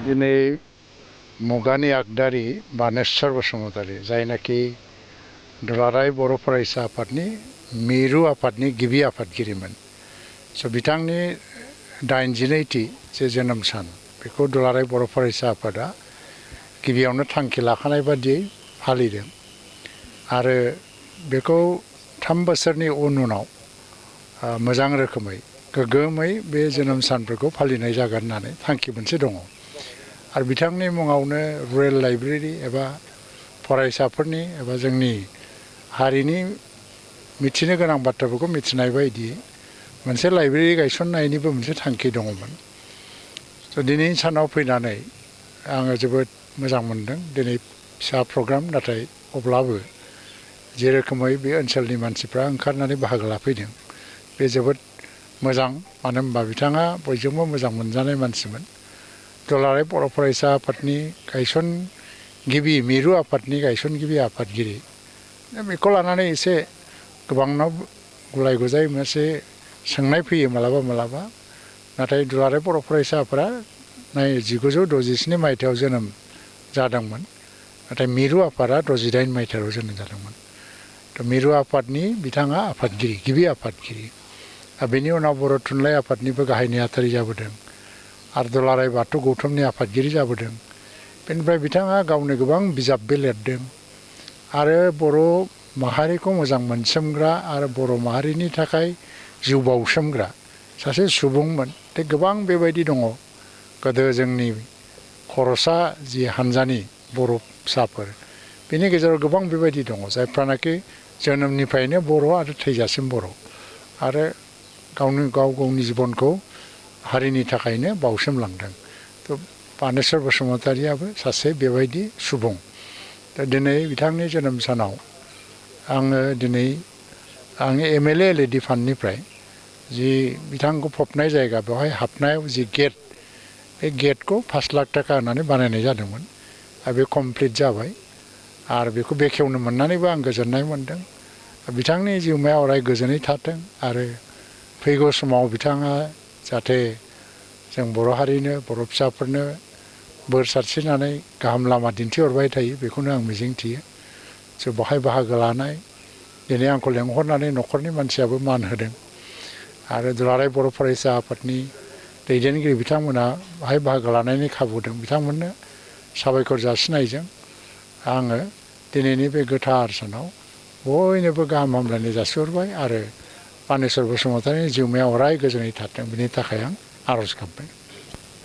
दिनै मुगानि आगदारि बानेस्वर बसुमतारी जायनाखि दुलाराय बर' फरायसा आफादनि मिरु आफादनि गिबि आफादगिरिमोन। स' बिथांनि 82थि जे जोनोम सान बेखौ दुलाराय बर' फरायसा आफादा गिबियावनो थांखि लाखानाय बादियै फालिदों आरो बेखौ 3 बोसोरनि उनाव मोजां रोखोमै गोग्गोमै बे जोनोम सानफोरखौ फालिनाय जागोन होननानै थांखि मोनसे दङ। आरो बिथांनि मुङावनो रुरेल लाइब्रेरि एबा फरायसाफोरनि एबा जोंनि हारिनि मिथिनो गोनां बाथ्राफोरखौ मिथिनाय बायदि मोनसे लाइब्रेरि गायसननायनिबो मोनसे थांखि दङमोन। स' दिनैनि सानाव फैनानै आङो जोबोद मोजां मोनदों। दिनै फिसा प्रग्राम, नाथाय अब्लाबो जे रोखोमै बे ओनसोलनि मानसिफ्रा ओंखारनानै बाहागो लाफैदों बे जोबोद मोजां। मानो होनबा बिथाङा बयजोंबो मोजां मोनजानाय मानसिमोन। दुलाराय बर' फरायसा आफादनि गायसनगिरि मिरु आफादनि गायसनगिरि आफादगिरि बेखौ लानानै एसे गोबांनाव गुलाय गुजाय मोनसे सोंनाय फैयो मालाबा मालाबा। नाथाय दुलाराय बर' फरायसा आफादा 1967 मायथाइयाव जोनोम जादोंमोन, नाथाय मिरु आफादा 68 मायथाइयाव जोनोम जादोंमोन। थ' मिरु आफादनि बिथाङा आफादगिरि, गिबि आफादगिरि। बेनि उनाव बर' थुनलाइ आफादनिबो गाहाय नेहाथारि जाबोदों आरो दुलाराय बाथौ गौथुमनि आफादगिरि जाबोदों। बेनिफ्राय बिथाङा गावनो गोबां बिजाबबो लिरदों आरो बर' माहारिखौ मोजां मोनसोमग्रा आरो बर' माहारिनि थाखाय जिउ बाउसोमग्रा सासे सुबुंमोन। गोबां बेबायदि दङ। गोदो जोंनि खर'सा जि हान्जानि बर' फिसाफोर, बेनि गेजेराव गोबां बेबायदि दङ जायफ्रानाखि जोनोमनिफ्रायनो बर' आरो थैजासिम बर' आरो गावनि जिबनखौ हारिनि थाखायनो बाउसोमलांदों। थ' बानेस्वर बसुमतारीयाबो सासे बेबायदि सुबुं। दा दिनै बिथांनि जोनोम सानाव आङो आंनि MLA LAD फान्डनिफ्राय जि बिथांखौ फबनाय जायगा बेवहाय हाबनायाव जि गेट, बे गेटखौ 5 लाख थाखा होनानै बानायनाय जादोंमोन आरो बे कमप्लिट जाबाय। आरो बेखौ बेखेवनो मोननानैबो आं गोजोननाय मोन्दों। बिथांनि जिउमाया अराय गोजोनै थाथों आरो फैगौ समाव बिथाङा जाहाथे जों बर' हारिनो, बर' फिसाफोरनो बोर सारस्रिनानै गाहाम लामा दिन्थिहरबाय थायो, बेखौनो आं मिजिंथियो। स' बेवहाय बाहागो लानाय, दिनै आंखौ लेंहरनानै न'खरनि मानसियाबो मान होदों आरो दुलाराय बर' फरायसा आफादनि दैदेनगिरि बिथांमोना बाहाय बाहागो लानायनि खाबु दं। बिथांमोननो साबायखर जासिनायजों आङो दिनैनि बे गोथार सानाव बयनोबो गाहाम हामलायनाय जासिहरबाय आरो बानेस्वर बसुमतारीनि जिउमाया अराय गोजोनै थाथों, बिनि थाखाय आं आर'ज गाबबाय।